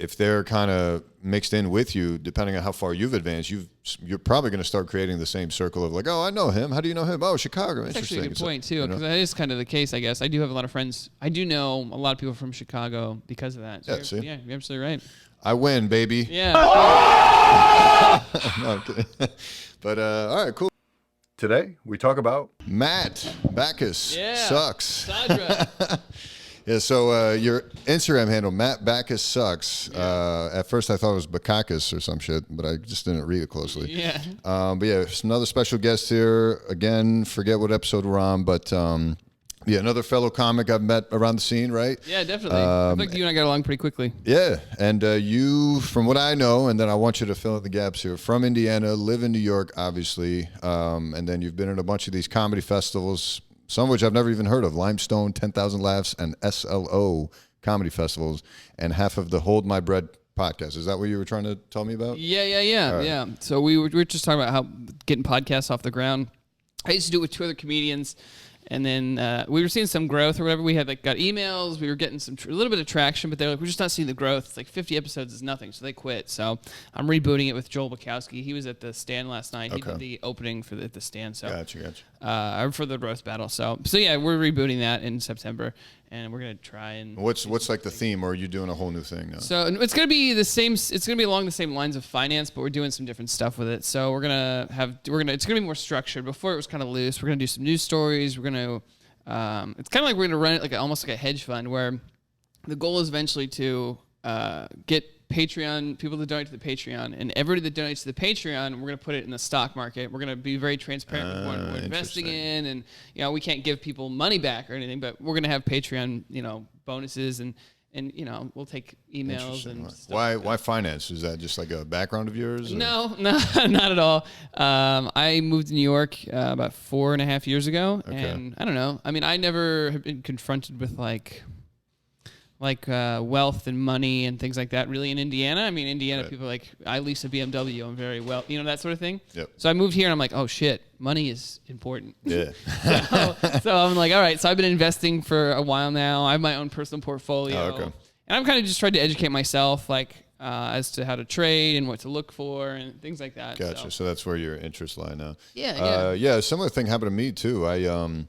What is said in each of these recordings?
if they're kind of mixed in with you, depending on how far you've advanced, you're probably going to start creating the same circle of like, oh, I know him. How do you know him? Oh, Chicago. That's Interesting. actually a good point, too, because that is kind of the case, I guess. I do have a lot of friends. I do know a lot of people from Chicago because of that. So yeah, you're absolutely right. I win, baby. Yeah. No, I'm kidding. But, all right, cool. Today, we talk about Matt Bachus. Yeah. Sucks. Sadra. Yeah, so your Instagram handle, Matt Bachus Sucks. Yeah. At first I thought it was Bachus or some shit, but I just didn't read it closely. Yeah. But yeah, it's another special guest here. Again, forget what episode we're on, but yeah, another fellow comic I've met around the scene, right? Yeah, definitely. I think you and I got along pretty quickly. Yeah, and you, from what I know, and then I want you to fill in the gaps here, from Indiana, live in New York, obviously, and then you've been in a bunch of these comedy festivals, some of which I've never even heard of, Limestone, 10,000 Laughs, and SLO comedy festivals, and half of the Hold My Bread podcast. Is that what you were trying to tell me about? Yeah. Right. Yeah. So we were just talking about how getting podcasts off the ground. I used to do it with 2 other comedians, and then we were seeing some growth or whatever. We had got emails. We were getting a little bit of traction, but they're like, we're just not seeing the growth. It's like 50 episodes is nothing, so they quit. So I'm rebooting it with Joel Bachowski. He was at the stand last night. Okay. He did the opening for the stand. So Gotcha. for the roast battle. So yeah, we're rebooting that in September, and we're gonna try and. What's like the theme, or are you doing a whole new thing now? So it's gonna be the same. It's gonna be along the same lines of finance, but we're doing some different stuff with it. So it's gonna be more structured. Before it was kind of loose. We're gonna do some news stories. We're gonna. It's kind of like we're gonna run it almost like a hedge fund, where the goal is eventually to get Patreon people to donate to the Patreon, and everybody that donates to the Patreon, we're gonna put it in the stock market. We're gonna be very transparent with what we're investing in, and we can't give people money back or anything, but we're gonna have Patreon, bonuses and we'll take emails and stuff. Why finance? Is that just like a background of yours? Or? No, not at all. I moved to New York about 4.5 years ago, and I don't know. I mean, I never have been confronted with like wealth and money and things like that really in Indiana. I mean, Indiana people are like, I lease a BMW, I'm very well, that sort of thing. Yep. So I moved here and I'm like, oh shit, money is important. Yeah. so I'm like, all right, so I've been investing for a while now. I have my own personal portfolio. Oh, okay. And I'm kind of just trying to educate myself, as to how to trade and what to look for and things like that. Gotcha. So that's where your interests lie now. Yeah. Yeah. A similar thing happened to me too. I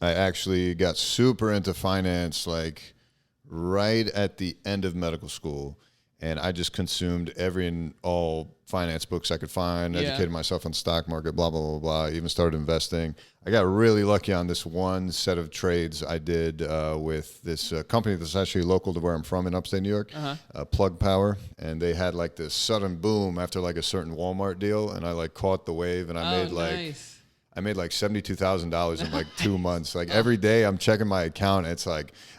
actually got super into finance, right at the end of medical school, and I just consumed every and all finance books I could find, educated myself on the stock market, blah, blah, blah, blah, even started investing. I got really lucky on this one set of trades I did with this company that's actually local to where I'm from in upstate New York, Plug Power, and they had this sudden boom after a certain Walmart deal, and I caught the wave, and I made nice. I made $72,000 in 2 months. Every day I'm checking my account. It's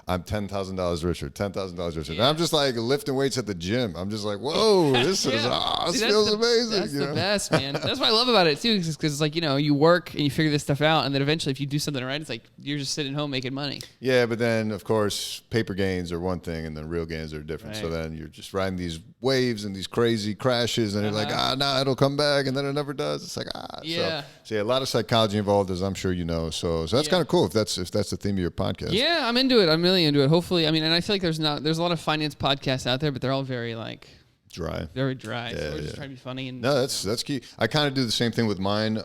I'm $10,000 richer, $10,000 richer. And I'm just lifting weights at the gym. I'm just whoa, this is this feels amazing. That's the best, man. That's what I love about it too, because you work and you figure this stuff out, and then eventually if you do something right, it's you're just sitting home making money. Yeah, but then of course paper gains are one thing, and then real gains are different. Right. So then you're just riding these waves and these crazy crashes, and you're no, it'll come back, and then it never does. It's Yeah. So yeah, a lot of psychology involved, as I'm sure you know. So that's kind of cool if that's the theme of your podcast. Yeah, I'm into it. I'm really into it. Hopefully, and I feel like there's a lot of finance podcasts out there, but they're all very dry. Very dry. Yeah, so we're just trying to be funny. And no, that's key. I kind of do the same thing with mine.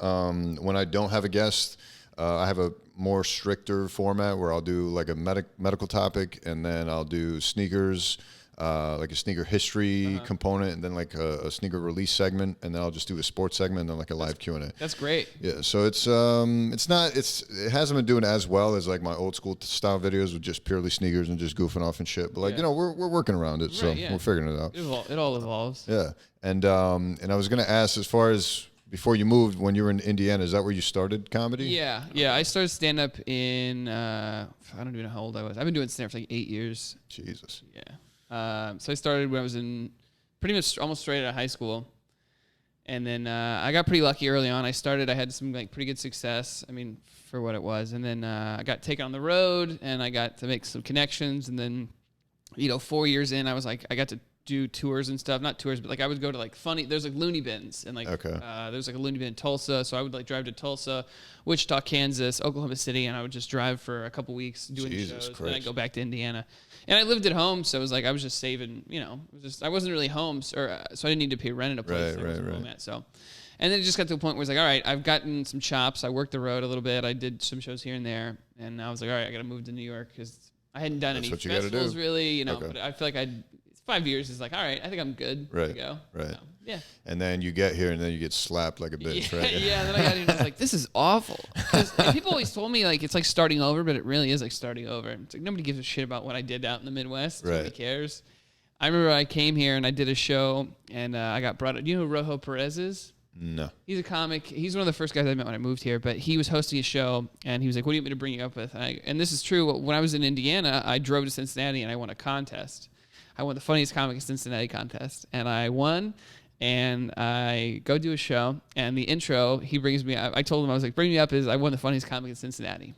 When I don't have a guest, I have a more stricter format where I'll do a medical topic, and then I'll do sneakers, a sneaker history component, and then a sneaker release segment, and then I'll just do a sports segment, and then a live Q&A. That's great. Yeah, so it hasn't been doing as well as my old school style videos with just purely sneakers and just goofing off and shit. But we're working around it, so we're figuring it out. It all evolves. Yeah, and I was gonna ask, as far as before you moved, when you were in Indiana, is that where you started comedy? Yeah. I started stand up in I don't even know how old I was. I've been doing stand up for 8 years. Jesus. Yeah. So I started when I was in pretty much almost straight out of high school. And then I got pretty lucky early on. I had some pretty good success, for what it was. And then I got taken on the road, and I got to make some connections. And then, 4 years in, I was I got to do tours and stuff. Not tours, but like I would go to like there's like loony bins and like there's like a loony bin in Tulsa. So I would like drive to Tulsa, Wichita, Kansas, Oklahoma City, and I would just drive for a couple weeks doing shows. Christ. And I'd go back to Indiana. And I lived at home, so it was like I was just saving, I wasn't really home, so I didn't need to pay rent at a place that I was home at. So, and then it just got to a point where it's like, all right, I've gotten some chops. I worked the road a little bit. I did some shows here and there, and I was like, all right, I got to move to New York because I hadn't done any festivals really, but I feel like 5 years is like, all right, I think I'm good to go. Right. So, yeah. And then you get here and then you get slapped like a bitch, right? Yeah, and then I got here and I was like, this is awful. And people always told me like it's like starting over, but it really is like starting over. It's like nobody gives a shit about what I did out in the Midwest. Right. Nobody cares. I remember I came here and I did a show and I got brought up. Do you know who Rojo Perez is? No. He's a comic. He's one of the first guys I met when I moved here, but he was hosting a show and he was like, what do you want me to bring you up with? And this is true. When I was in Indiana, I drove to Cincinnati and I won a contest. I won the funniest comic in Cincinnati contest, and I won. And I go do a show, and the intro, he brings me. I told him I was like, "Bring me up is I won the funniest comic in Cincinnati."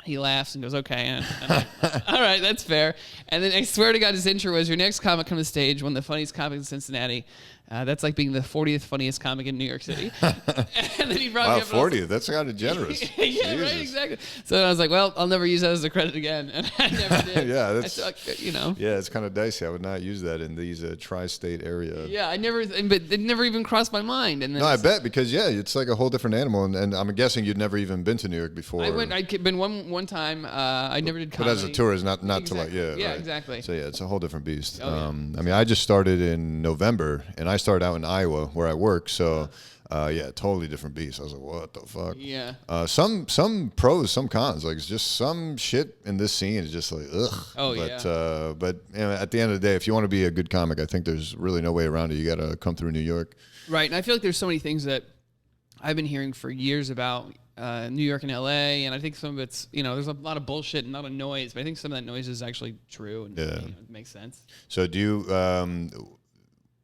He laughs and goes, "Okay," and all right, that's fair. And then I swear to God, his intro was, "Your next comic come to stage, won the funniest comic in Cincinnati." That's like being the 40th funniest comic in New York City. And then he brought me up. 40th. That's kind of generous. Yeah, Jesus. Right, exactly. So I was like, well, I'll never use that as a credit again. And I never did. Yeah, that's, Yeah, it's kind of dicey. I would not use that in these tri-state area. Yeah, but it never even crossed my mind. And then no, I bet because, it's like a whole different animal. And I'm guessing you'd never even been to New York before. I'd been one time. I never did comedy. But as a tourist, not exactly. to like, Yeah, right. exactly. So, it's a whole different beast. Oh, I mean, I just started in November, and I started out in Iowa where I work. So, totally different beast. I was like, what the fuck? Yeah. Some pros, some cons. Like, it's just some shit in this scene is just like, ugh. Oh, But at the end of the day, if you want to be a good comic, I think there's really no way around it. You got to come through New York. Right. And I feel like there's so many things that I've been hearing for years about New York and LA, and I think some of it's, there's a lot of bullshit and a lot of noise, but I think some of that noise is actually true and it makes sense. So do you,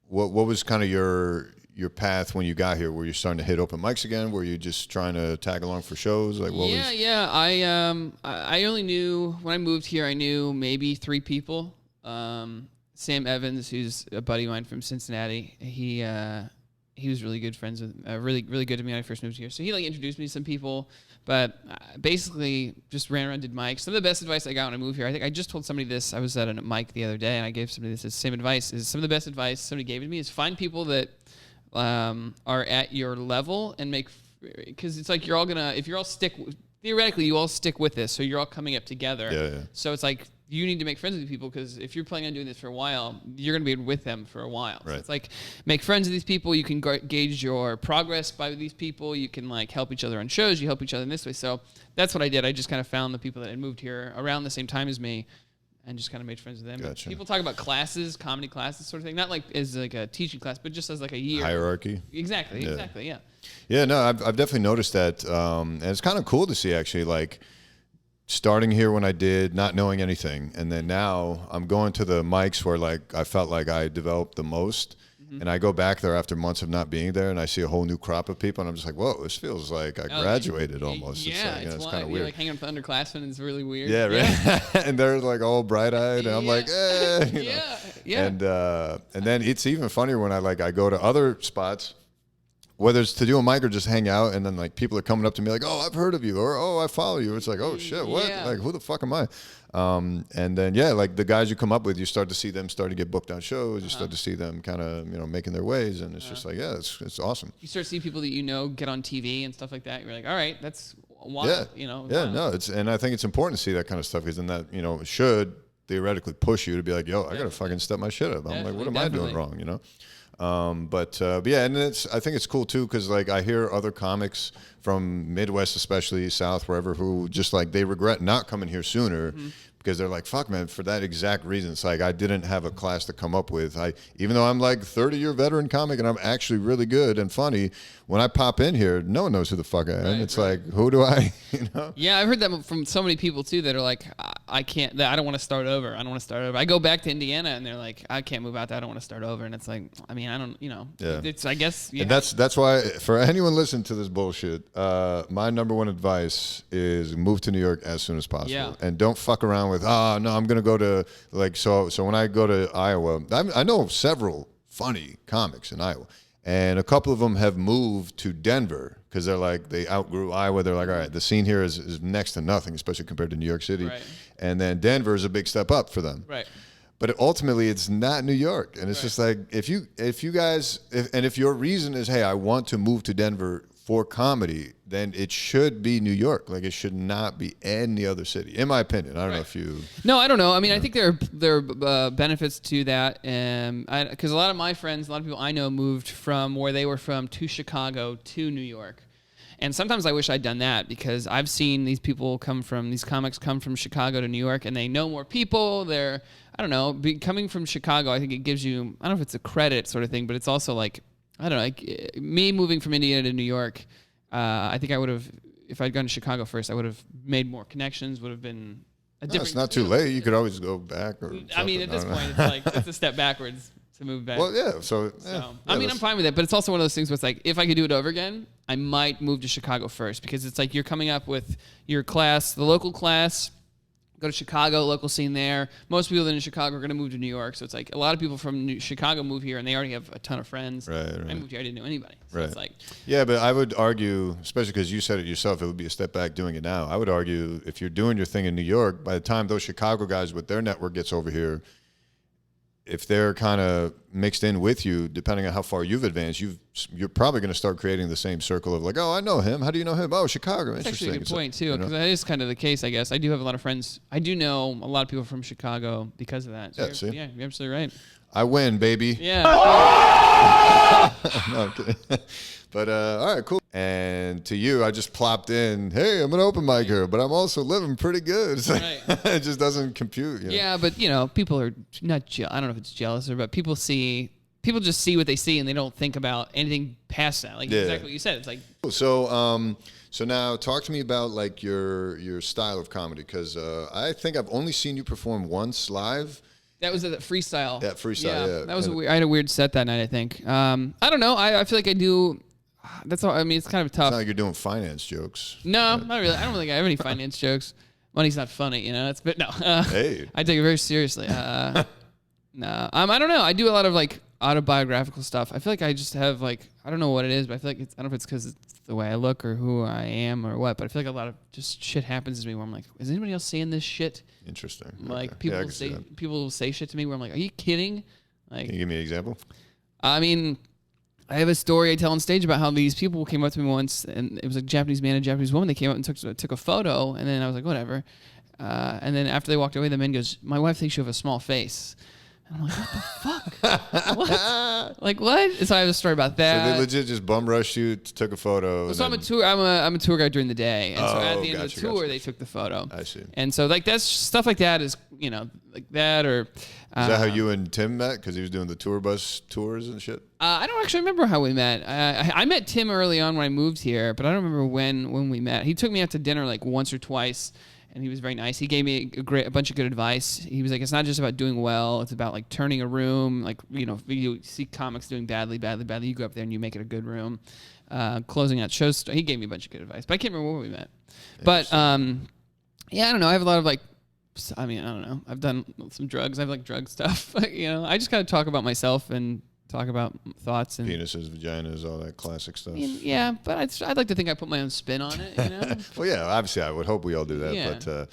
what was kind of your path when you got here? Were you starting to hit open mics again? Were you just trying to tag along for shows? Like what was? Yeah. I only knew when I moved here. I knew maybe 3 people. Sam Evans, who's a buddy of mine from Cincinnati. He was really good friends with, really good to me when I first moved here. So he like introduced me to some people, but basically just ran around, did mics. Some of the best advice I got when I moved here, I think I just told somebody this. I was at a mic the other day, and I gave somebody this same advice. Is some of the best advice somebody gave to me is find people that are at your level and because it's like you're all gonna, if you're all theoretically you all stick with this, so you're all coming up together. Yeah. So it's like you need to make friends with people because if you're planning on doing this for a while, you're going to be with them for a while. Right. So it's like make friends with these people. You can gauge your progress by these people. You can like help each other on shows. You help each other in this way. So that's what I did. I just kind of found the people that had moved here around the same time as me and just kind of made friends with them. Gotcha. People talk about classes, comedy classes sort of thing, not like as like a teaching class, but just as like a year. Hierarchy. Exactly, yeah. Yeah, no, I've definitely noticed that. And it's kind of cool to see actually like starting here when I did, not knowing anything. And then now I'm going to the mics where like I felt like I developed the most. And I go back there after months of not being there and I see a whole new crop of people and I'm just like, whoa, this feels like I graduated almost. Yeah, it's kind of weird. Like hanging out with the underclassmen is really weird. Yeah, right. And they're like all bright-eyed and I'm like, Yeah. And then it's even funnier when I go to other spots, whether it's to do a mic or just hang out, and then like people are coming up to me like, oh, I've heard of you, or oh, I follow you. It's like, oh shit, what? Yeah. Like, who the fuck am I? And then like the guys you come up with, you start to see them start to get booked on shows. You start to see them kind of making their ways, and it's just like, it's awesome. You start to see people that get on TV and stuff like that. You're like, all right, that's wild. And I think it's important to see that kind of stuff because then that should theoretically push you to be like, yo, I gotta fucking step my shit up. I'm like, what am I doing wrong? But yeah, and I think it's cool too because like I hear other comics from Midwest, especially South, wherever, who just like they regret not coming here sooner because they're like, fuck, man, for that exact reason. It's like I didn't have a class to come up with. Even though I'm like 30-year veteran comic and I'm actually really good and funny, when I pop in here, no one knows who the fuck I am. Like, who do I? Yeah, I've heard that from so many people too that are like, I can't. I don't want to start over. I don't want to start over. I go back to Indiana, and they're like, I can't move out there. I don't want to start over. And it's like, I mean, I don't. It's I guess. Yeah. And that's why for anyone listening to this bullshit, my number one advice is move to New York as soon as possible, and don't fuck around with no, I'm gonna go to so when I go to Iowa, I know several funny comics in Iowa. And a couple of them have moved to Denver because they're like, they outgrew Iowa. They're like, all right, the scene here is next to nothing, especially compared to New York City. Right. And then Denver is a big step up for them. Right. But ultimately, it's not New York. And it's just like, if your reason is, hey, I want to move to Denver for comedy, then it should be New York. Like, it should not be any other city, in my opinion. I don't know if you... No, I don't know. I mean, I think there are benefits to that. Because a lot of my friends, a lot of people I know moved from where they were from to Chicago to New York. And sometimes I wish I'd done that because I've seen these comics come from Chicago to New York, and they know more people. I don't know, coming from Chicago, I think it gives you, I don't know if it's a credit sort of thing, but it's also like, I don't know, like me moving from Indiana to New York, I think I would have, if I'd gone to Chicago first, I would have made more connections, would have been a different... It's not too late. You could always go back. I mean, at this point, it's like, it's a step backwards to move back. Well, yeah, I mean, I'm fine with it, but it's also one of those things where it's like, if I could do it over again, I might move to Chicago first because it's like you're coming up with your class, the local class, go to Chicago, local scene there. Most people in Chicago are going to move to New York. So it's like a lot of people from Chicago move here and they already have a ton of friends. Right. I moved here, I didn't know anybody. So it's like... Yeah, but I would argue, especially because you said it yourself, it would be a step back doing it now. I would argue if you're doing your thing in New York, by the time those Chicago guys with their network gets over here, if they're kind of mixed in with you, depending on how far you've advanced, you're probably going to start creating the same circle of like, oh, I know him. How do you know him? Oh, Chicago. That's Interesting. actually a good point, too, because that is kind of the case, I guess. I do have a lot of friends. I do know a lot of people from Chicago because of that. So yeah, you're absolutely right. I win, baby. Yeah. No, I'm kidding. But, all right, cool. And to you, I just plopped in, hey, I'm an open mic here, but I'm also living pretty good. It's like, it just doesn't compute. You know? Yeah, but, people are not, I don't know if it's jealous but people just see what they see and they don't think about anything past that. Like exactly what you said. It's like... So now talk to me about like your style of comedy, because I think I've only seen you perform once live. That was at freestyle. Yeah, freestyle, yeah. That was I had a weird set that night, I think. I don't know. I feel like I do... That's all. I mean, it's kind of tough. It's not like you're doing finance jokes. No, not really. I don't think I have any finance jokes. Money's not funny, But no, hey, I take it very seriously. No, I don't know. I do a lot of like autobiographical stuff. I feel like I just have like, I don't know what it is, but I feel like I don't know if it's because it's the way I look or who I am or what. But I feel like a lot of just shit happens to me where I'm like, is anybody else seeing this shit? Interesting. Like people will say shit to me where I'm like, are you kidding? Like, can you give me an example? I mean, I have a story I tell on stage about how these people came up to me once, and it was a Japanese man and a Japanese woman. They came up and took a photo, and then I was like, whatever. And then after they walked away, the man goes, my wife thinks you have a small face. And I'm like, what the fuck? What? Like, what? And so I have a story about that. So they legit just bum rushed you, took a photo. So I'm a tour guide during the day, and so at the end of the tour, they took the photo. I see. And so like that's stuff like that is like that or. Is that how you and Tim met? Because he was doing the tour bus tours and shit? I don't actually remember how we met. I met Tim early on when I moved here, but I don't remember when we met. He took me out to dinner like once or twice, and he was very nice. He gave me a bunch of good advice. He was like, it's not just about doing well. It's about like turning a room. Like, you see comics doing badly. You go up there and you make it a good room. Closing out shows. He gave me a bunch of good advice, but I can't remember where we met. But I don't know. I have a lot of like, I don't know. I've done some drugs. I have like drug stuff. I just kind of talk about myself and talk about thoughts and penises, vaginas, all that classic stuff. Yeah, but I'd like to think I put my own spin on it. Well, yeah, obviously I would hope we all do that. Yeah. But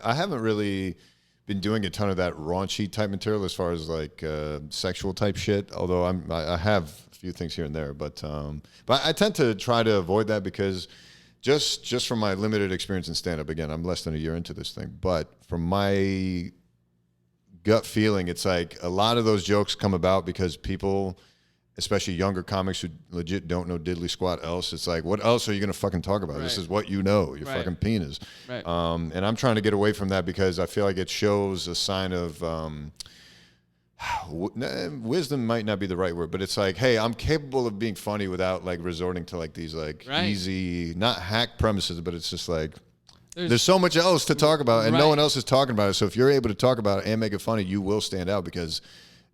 I haven't really been doing a ton of that raunchy type material as far as like sexual type shit. Although I have a few things here and there, but I tend to try to avoid that because. Just from my limited experience in stand-up, again, I'm less than a year into this thing, but from my gut feeling, it's like a lot of those jokes come about because people, especially younger comics who legit don't know diddly squat else, it's like, what else are you going to fucking talk about? Right. This is what you know, your fucking penis. Right. And I'm trying to get away from that because I feel like it shows a sign of... wisdom might not be the right word, but it's like, hey, I'm capable of being funny without like resorting to like these like easy, not hack premises, but it's just like There's so much else to talk about, and Right. no one else is talking about it. So if you're able to talk about it and make it funny, you will stand out because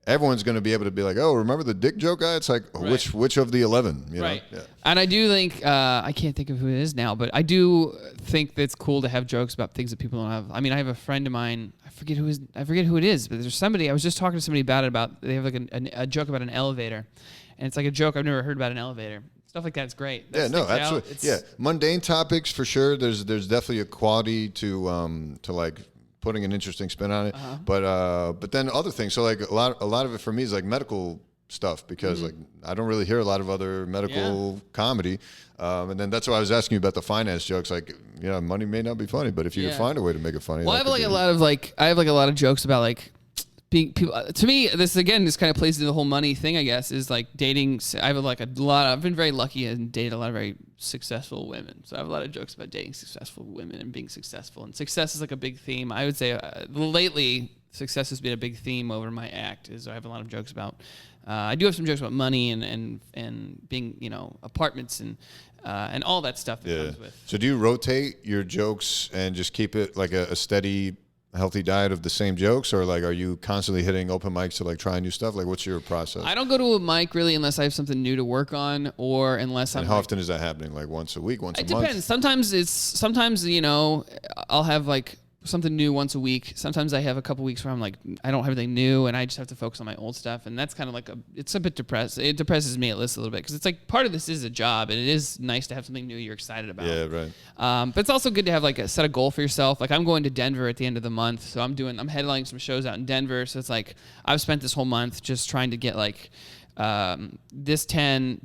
everyone's going to be able to be like, oh, remember the dick joke guy? It's like, Right. which of the 11? You Right. know? Yeah. And I do think, I can't think of who it is now, but I do think that it's cool to have jokes about things that people don't have. I mean, I have a friend of mine, I forget who it is, but there's somebody, I was just talking to somebody about they have like a joke about an elevator. And it's like a joke I've never heard about an elevator. Stuff like that's great. That Yeah, no, sticks out. absolutely. Yeah, mundane topics for sure. There's definitely a quality to like putting an interesting spin on it. But then other things. So like a lot of it for me is like medical stuff because like I don't really hear a lot of other medical comedy. And then that's why I was asking you about the finance jokes. Like, you know, money may not be funny, but if you can find a way to make it funny. Well, I have like a lot of jokes about like being people. To me, this kind of plays into the whole money thing. I guess is like dating. I have like a lot. I've been very lucky and dated a lot of very successful women. So I have a lot of jokes about dating successful women and being successful. And success is like a big theme. I would say lately success has been a big theme over my act. Is I have a lot of jokes about. I do have some jokes about money and being, you know, apartments and all that stuff that comes with. So do you rotate your jokes and just keep it like a steady, healthy diet of the same jokes, or like are you constantly hitting open mics to like try new stuff? Like, what's your process? I don't go to a mic really unless I have something new to work on, or unless I'm. And how often is that happening? Like once a week, once a month? It depends. Sometimes you know, I'll have like something new once a week. Sometimes I have a couple weeks where I'm like, I don't have anything new and I just have to focus on my old stuff. And that's kind of like it's a bit depressed. It depresses me at least a little bit because it's like part of this is a job and it is nice to have something new you're excited about. Yeah, right. But it's also good to have like set a goal for yourself. Like I'm going to Denver at the end of the month. So I'm headlining some shows out in Denver. So it's like, I've spent this whole month just trying to get like, this 10,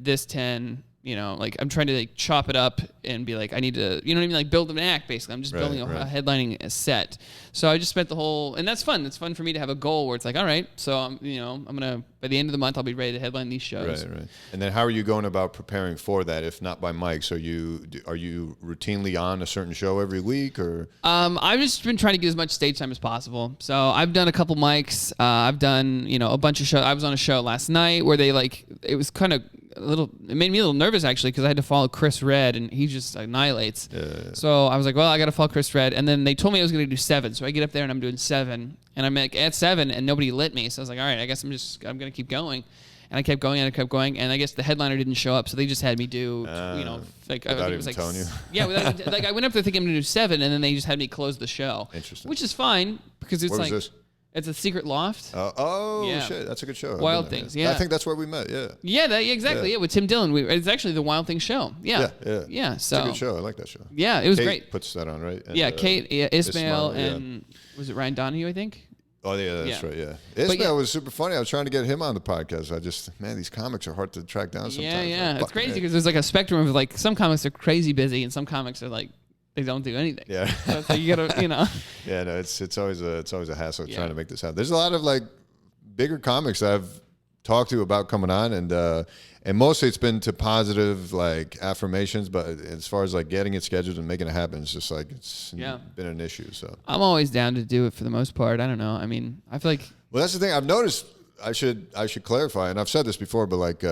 you know, like I'm trying to like chop it up and be like, I need to, you know what I mean? Like build an act basically. I'm just building a headlining set. So I just spent and that's fun. It's fun for me to have a goal where it's like, all right, so I'm going to, by the end of the month, I'll be ready to headline these shows. Right. And then how are you going about preparing for that? If not by mics, are you routinely on a certain show every week or? I've just been trying to get as much stage time as possible. So I've done a couple mics. I've done, you know, a bunch of shows. I was on a show last night where it was kind of, it made me a little nervous actually because I had to follow Chris Red and he just annihilates. Yeah. So I was like, well, I got to follow Chris Red. And then they told me I was going to do 7. So I get up there and I'm doing 7 and I'm like at 7 and nobody lit me. So I was like, all right, I guess I'm going to keep going. And I kept going and I kept going. And I guess the headliner didn't show up. So they just had me do, you know, like, I think it was like, telling you. Yeah. Like I went up there thinking I'm going to do 7 and then they just had me close the show. Interesting. Which is fine because it's Where like. was this? It's a secret loft. Shit, that's a good show. Wild Things, yeah. I think that's where we met, yeah. Yeah, exactly. Yeah, with Tim Dillon. It's actually the Wild Things show. Yeah. Yeah. So it's a good show. I like that show. Yeah, it was Kate great. Puts that on, right? And, Kate, Ismail, and was it Ryan Donahue, I think? Oh, yeah, that's right, yeah. Ismail was super funny. I was trying to get him on the podcast. These comics are hard to track down sometimes. Yeah. It's crazy because there's like a spectrum of like some comics are crazy busy and some comics are like, they don't do anything. Yeah. So it's like you gotta, you know. Yeah, no, it's always a hassle trying to make this happen. There's a lot of like bigger comics that I've talked to about coming on, and mostly it's been to positive like affirmations. But as far as like getting it scheduled and making it happen, it's just like it's been an issue. So I'm always down to do it for the most part. I don't know. I mean, I feel like. Well, that's the thing I've noticed. I should clarify, and I've said this before, but like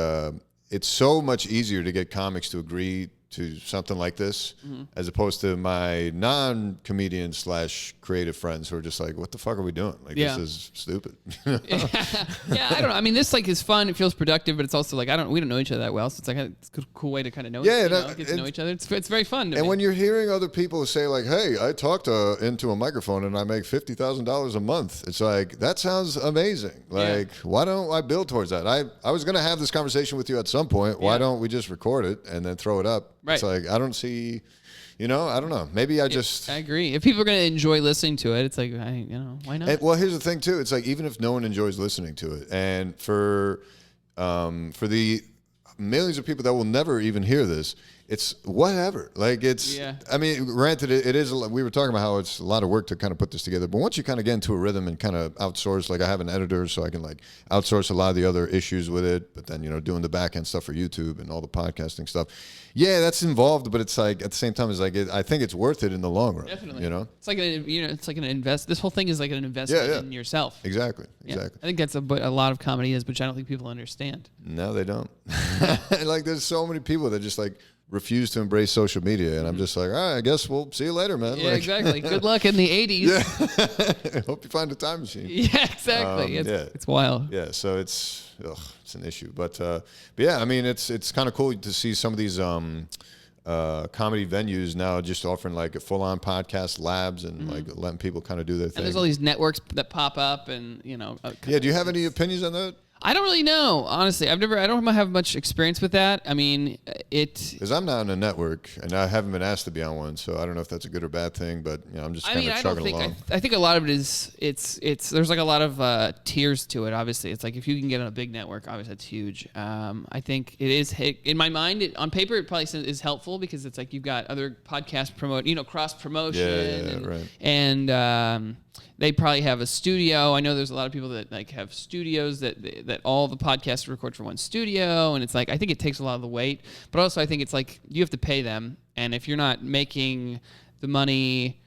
it's so much easier to get comics to agree to something like this, as opposed to my non-comedian / creative friends who are just like, what the fuck are we doing? Like, this is stupid. Yeah, I don't know. I mean, this like is fun. It feels productive, but it's also like, we don't know each other that well. So it's like it's a cool way to kind of know, get to know each other. It's very fun. And when you're hearing other people say like, hey, I talked into a microphone and I make $50,000 a month. It's like, that sounds amazing. Like, why don't I build towards that? I was going to have this conversation with you at some point. Why don't we just record it and then throw it up? Right. It's like, I don't see, I don't know. Maybe I agree. If people are going to enjoy listening to it, it's like, why not? And, well, here's the thing too. It's like, even if no one enjoys listening to it, and for the millions of people that will never even hear this, it's whatever. Like I mean, granted, it is, we were talking about how it's a lot of work to kind of put this together, but once you kind of get into a rhythm and kind of outsource, like I have an editor, so I can like outsource a lot of the other issues with it, but then, doing the back end stuff for YouTube and all the podcasting stuff. Yeah, that's involved, but it's like, at the same time, it's like, I think it's worth it in the long run. Definitely. It's like, it's like an this whole thing is like an investment in yourself. Exactly. I think that's a lot of comedy is, but I don't think people understand. No, they don't. Like, there's so many people that just like refuse to embrace social media, and I'm just like, all right, I guess we'll see you later, man. Yeah, like, exactly. Good luck in the 80s. Yeah. Hope you find a time machine. Yeah, exactly. It's wild. Yeah, so it's an issue, but yeah, I mean, it's kind of cool to see some of these comedy venues now just offering like a full-on podcast labs and like letting people kind of do their thing. And there's all these networks that pop up, and Yeah, do you have any opinions on that? I don't really know, honestly. I don't have much experience with that. I mean, because I'm not on a network and I haven't been asked to be on one, so I don't know if that's a good or bad thing. But I'm just kind of chugging along. I think a lot of it is there's like a lot of tiers to it. Obviously, it's like if you can get on a big network, obviously that's huge. I think it is in my mind. On paper, it probably is helpful because it's like you've got other podcasts cross promotion, right. And they probably have a studio. I know there's a lot of people that like have studios that all the podcasts record from one studio, and it's like I think it takes a lot of the weight. But also I think it's like you have to pay them, and if you're not making the money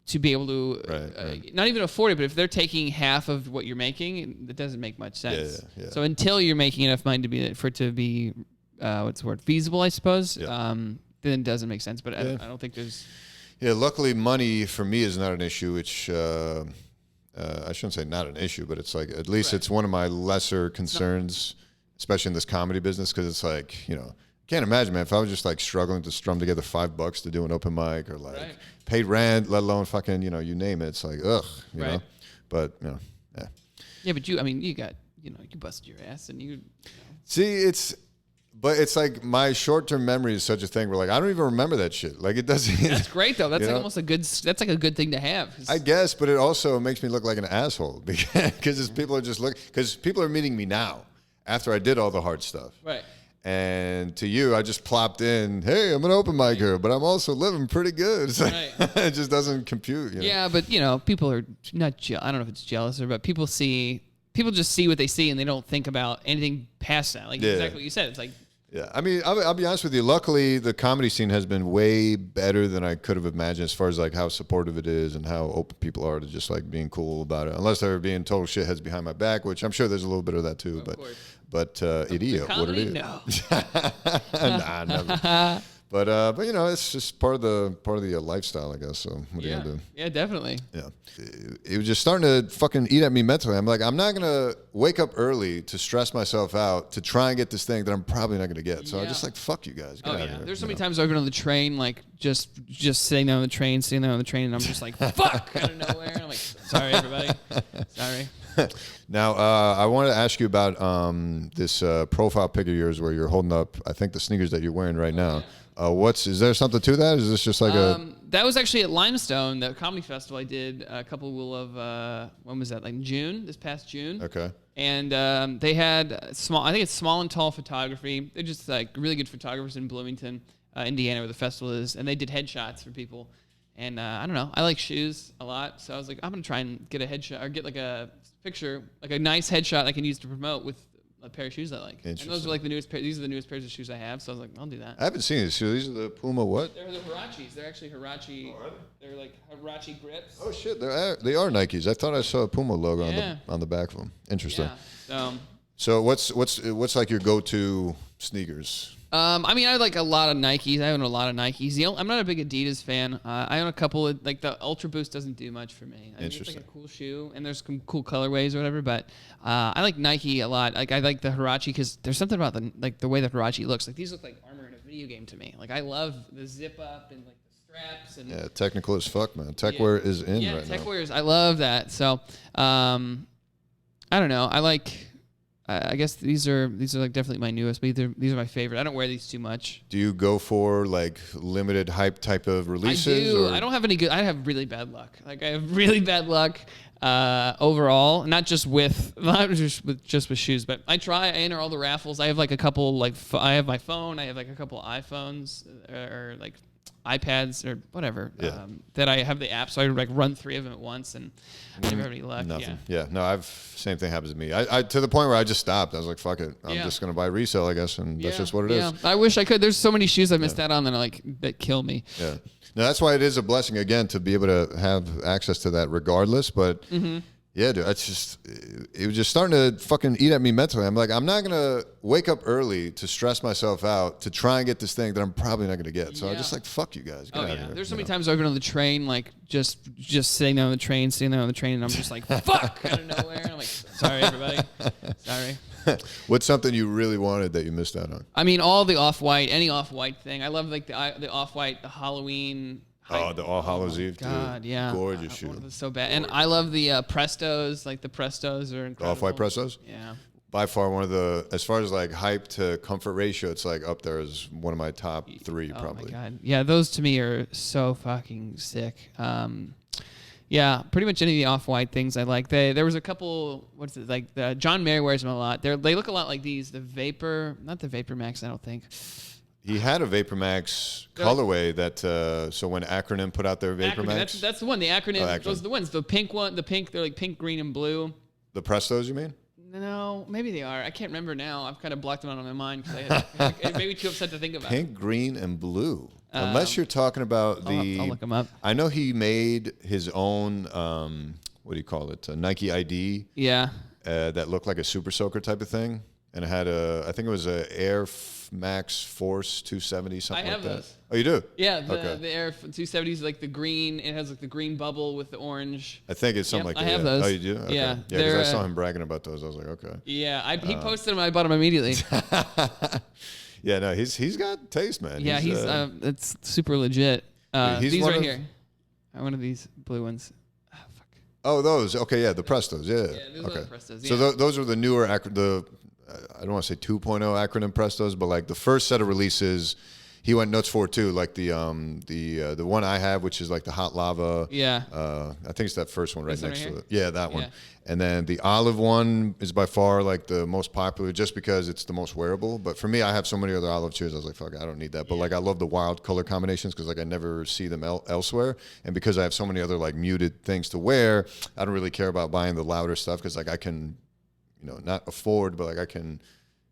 to be able to not even afford it, but if they're taking half of what you're making, it doesn't make much sense. Yeah. So until you're making enough money for it to be what's the word, feasible, I suppose, then it doesn't make sense. But I don't think there's. Yeah, luckily money for me is not an issue, which I shouldn't say not an issue, but it's like at least it's one of my lesser concerns, especially in this comedy business, because it's like, can't imagine, man, if I was just like struggling to strum together $5 to do an open mic or like paid rent, let alone fucking, you name it. It's like, ugh, you know. But, yeah. Yeah, but you got, you busted your ass and you. See, But it's like my short-term memory is such a thing where like I don't even remember that shit. Like it doesn't. That's great though. That's like almost that's like a good thing to have. I guess, but it also makes me look like an asshole because people are just because people are meeting me now after I did all the hard stuff. Right. And to you, I just plopped in, hey, I'm an open micer, but I'm also living pretty good. It's like, it just doesn't compute. Yeah, but people are not. I don't know if it's jealous but people just see what they see and they don't think about anything past that. Like exactly what you said. It's like. Yeah, I mean, I'll be honest with you. Luckily, the comedy scene has been way better than I could have imagined as far as like how supportive it is and how open people are to just like being cool about it. Unless they're being total shitheads behind my back, which I'm sure there's a little bit of that too. But idiot, what it is. No. Nah, never. But it's just part of the lifestyle, I guess. So what are you gonna do? Yeah, definitely. Yeah, it was just starting to fucking eat at me mentally. I'm like, I'm not gonna wake up early to stress myself out to try and get this thing that I'm probably not gonna get. So I just like, fuck you guys. Get out of here. There's so many times I've been on the train, like just sitting there on the train, and I'm just like, fuck, out of nowhere. And I'm like, sorry, everybody. Sorry. Now, I wanted to ask you about this profile pic of yours where you're holding up, I think, the sneakers that you're wearing right now. Yeah. Is there something to that? Is this just like that was actually at Limestone, the comedy festival I did a couple of, when was that? Like this past June. Okay. And they had I think it's Small and Tall Photography. They're just like really good photographers in Bloomington, Indiana, where the festival is. And they did headshots for people. And I don't know, I like shoes a lot. So I was like, I'm going to try and get a headshot or get like a picture, like a nice headshot I can use to promote with a pair of shoes I like. And those are like the newest pair. These are the newest pairs of shoes I have. So I was like, I'll do that. I haven't seen these shoes. These are the Puma what? They're the Hirachis. They're actually Hirachi. Oh, are they? They're like Hirachi grips. Oh shit, they are Nikes. I thought I saw a Puma logo on the back of them. Interesting. Yeah. So what's like your go-to sneakers? I mean, I like a lot of Nikes. I own a lot of Nikes. I'm not a big Adidas fan. I own a couple of, like the Ultra Boost doesn't do much for me. I mean, it's like a cool shoe, and there's some cool colorways or whatever. But I like Nike a lot. Like I like the Hirachi because there's something about the way the Hirachi looks. Like these look like armor in a video game to me. Like I love the zip up and like the straps and technical as fuck, man. Tech wear is in right now. Yeah, tech wear is. I love that. So I don't know. I like. I guess these are like definitely my newest, but these are my favorite. I don't wear these too much. Do you go for like limited hype type of releases? I do. I don't have any good. I have really bad luck. Like I have really bad luck overall. Not just with shoes, but I enter all the raffles. I have like a couple. Like I have my phone. I have like a couple iPhones or like iPads or whatever that I have the app, so I like run 3 of them at once, and I never have any luck. Nothing. Yeah. No, same thing happens to me. I to the point where I just stopped. I was like, fuck it. I'm just gonna buy resale, I guess, and that's just what it is. Yeah. I wish I could. There's so many shoes I missed out on that kill me. Yeah. No, that's why it is a blessing again to be able to have access to that regardless. But Yeah, dude, it was just starting to fucking eat at me mentally. I'm like, I'm not going to wake up early to stress myself out to try and get this thing that I'm probably not going to get. So I just like, fuck you guys. Get out of here. There's so many times I've been on the train, like just sitting there on the train, and I'm just like, fuck, out of nowhere. And I'm like, sorry, everybody. Sorry. What's something you really wanted that you missed out on? I mean, all the Off-White, any Off-White thing. I love like the Off-White, the Halloween. Oh, the All Hallows Eve, God, dude. yeah. Gorgeous shoe. It's so bad. And I love the Prestos. Like the Prestos are incredible. Off-White Prestos? Yeah. By far one of the, as far as like hype to comfort ratio, it's like up there as one of my top 3 probably. Oh my God. Yeah, those to me are so fucking sick. Yeah, pretty much any of the Off-White things I like. There was a couple, what's it, like the John Mayer wears them a lot. They look a lot like these, the Vapor, not the Vapor Max, I don't think. He had a Vapor Max colorway that, so when Acronym put out their Vapor Max. That's the one, the Acronym, those are the ones. The pink one, they're like pink, green, and blue. The Prestos, you mean? No, maybe they are. I can't remember now. I've kind of blocked them out of my mind because it made me too upset to think about. Pink, green, and blue. Unless you're talking about I'll look them up. I know he made his own, what do you call it? A Nike ID. Yeah. That looked like a Super Soaker type of thing. And it had I think it was a Air Max Force 270, something like that. I have those. Oh, you do? Yeah, the Air 270 is like the green. It has like the green bubble with the orange. I think it's something like that. I have those. Oh, you do? Okay. Yeah. Yeah, because I saw him bragging about those. I was like, okay. Yeah, he posted them. I bought them immediately. Yeah, no, he's got taste, man. Yeah, it's super legit. These right here. One of these blue ones. Oh, fuck. Oh, those. Okay, yeah, the Prestos. Yeah. Yeah, those are the Prestos. Yeah. So those are the newer I don't want to say 2.0 Acronym Prestos, but like the first set of releases, he went nuts for too. Like the one I have, which is like the hot lava. Yeah. I think it's that first one right next to it. Yeah, that one. Yeah. And then the olive one is by far like the most popular, just because it's the most wearable. But for me, I have so many other olive shoes. I was like, fuck, I don't need that. But like, I love the wild color combinations because like I never see them elsewhere. And because I have so many other like muted things to wear, I don't really care about buying the louder stuff because like I can, not afford, but like I can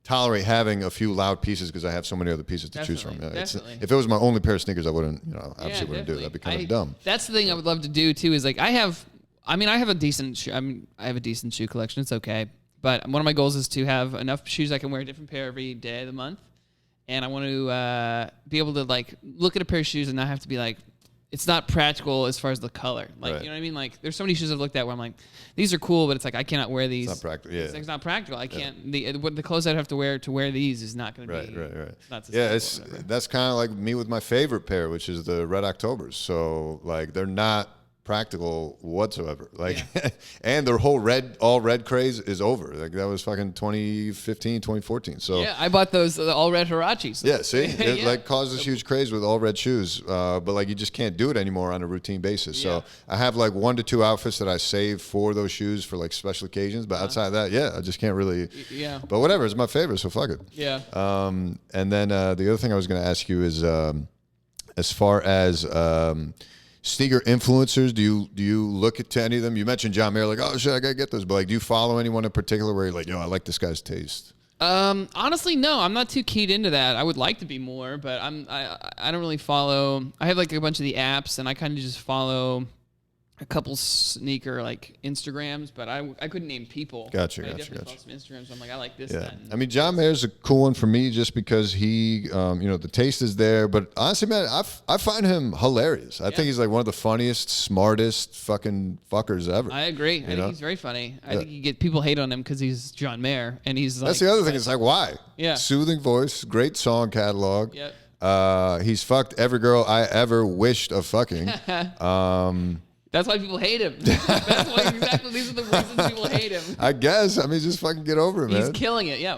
tolerate having a few loud pieces because I have so many other pieces to choose from. Yeah, if it was my only pair of sneakers, I wouldn't, obviously wouldn't do it. That'd be kind of dumb. That's the thing I would love to do too. Is like I have a decent shoe collection. It's okay, but one of my goals is to have enough shoes I can wear a different pair every day of the month, and I want to be able to like look at a pair of shoes and not have to be like, it's not practical as far as the color. Like, you know what I mean? Like, there's so many shoes I've looked at where I'm like, these are cool, but it's like, I cannot wear these. It's not practical. Yeah. It's not practical. I can't, the clothes I'd have to wear these is not going to be. Right. Not that's kind of like me with my favorite pair, which is the Red Octobers. So, like, they're not practical whatsoever. Like, and their whole all red craze is over. Like, that was fucking 2015, 2014. So yeah, I bought those all red Huaraches. Yeah, see, it like caused this huge craze with all red shoes. But like, you just can't do it anymore on a routine basis. So I have like 1 to 2 outfits that I save for those shoes for like special occasions. But outside of that, I just can't really. Yeah. But whatever, it's my favorite, so fuck it. Yeah. And then the other thing I was going to ask you is, as far as sneaker influencers, do you look to any of them? You mentioned John Mayer, like, oh shit, I gotta get those. But like, do you follow anyone in particular where you're like, yo, I like this guy's taste? Honestly, no, I'm not too keyed into that. I would like to be more, but I don't really follow. I have like a bunch of the apps, and I kind of just follow a couple sneaker like Instagrams, but I couldn't name people. Gotcha. Follow some Instagrams. So I'm like, I like this. Yeah. That, I mean, John Mayer's a cool one for me just because he, the taste is there. But honestly, man, I find him hilarious. I think he's like one of the funniest, smartest fucking fuckers ever. I agree. I think he's very funny. I think people hate on him because he's John Mayer, and he's like. That's the other thing. It's like, why? Yeah. Soothing voice, great song catalog. Yep. He's fucked every girl I ever wished of fucking. That's why people hate him. That's why these are the reasons people hate him. I guess. I mean, just fucking get over him, man. He's killing it. Yeah.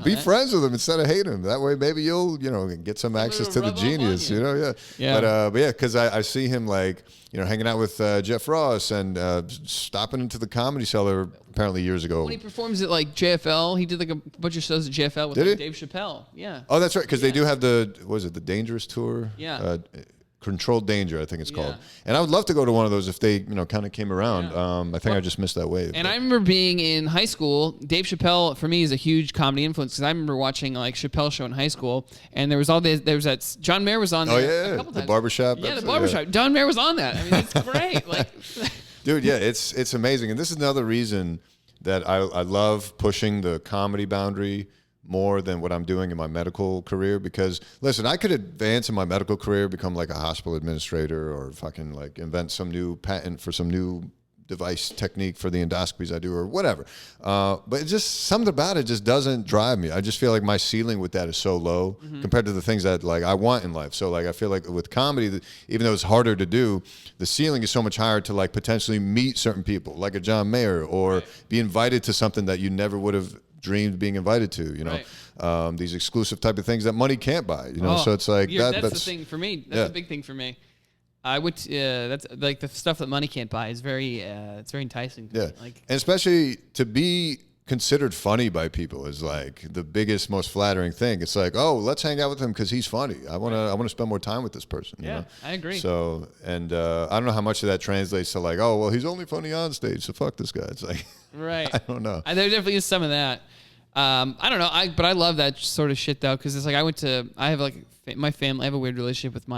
Be friends with him instead of hating him. That way, maybe you'll, get some access to the genius, Yeah. But yeah, because I see him like, hanging out with Jeff Ross and stopping into the Comedy Cellar apparently years ago. When he performs at like JFL, he did like a bunch of shows at JFL with like Dave Chappelle. Yeah. Oh, that's right. Because they do have the Dangerous Tour? Yeah. Controlled Danger, I think it's called. And I would love to go to one of those if they, kind of came around. I think I just missed that wave. And I remember being in high school. Dave Chappelle, for me, is a huge comedy influence because I remember watching like Chappelle Show in high school, and there was that John Mayer was on there a couple times. The barbershop. Yeah, the barbershop. John Mayer was on that. I mean, it's great. Like. Dude, yeah, it's amazing. And this is another reason that I love pushing the comedy boundary more than what I'm doing in my medical career. Because listen, I could advance in my medical career, become like a hospital administrator, or fucking like invent some new patent for some new device technique for the endoscopies I do, or whatever. But it's just something about it just doesn't drive me. I just feel like my ceiling with that is so low compared to the things that like I want in life. So like I feel like with comedy, even though it's harder to do, the ceiling is so much higher to like potentially meet certain people, like a John Mayer, or be invited to something that you never would have dreamed being invited to, you know, these exclusive type of things that money can't buy, you know. So it's like that's the thing for me. That's a big thing for me. I would. That's like the stuff that money can't buy is very. It's very enticing. To me. Like, and especially to be considered funny by people is like the biggest, most flattering thing. It's like, oh, let's hang out with him because he's funny. I want to spend more time with this person. You know? I agree. So, and I don't know how much of that translates to like, oh, well, he's only funny on stage, so fuck this guy. It's like, right. I don't know. There definitely is some of that. I don't know. But I love that sort of shit though, because it's like I have like my family. I have a weird relationship with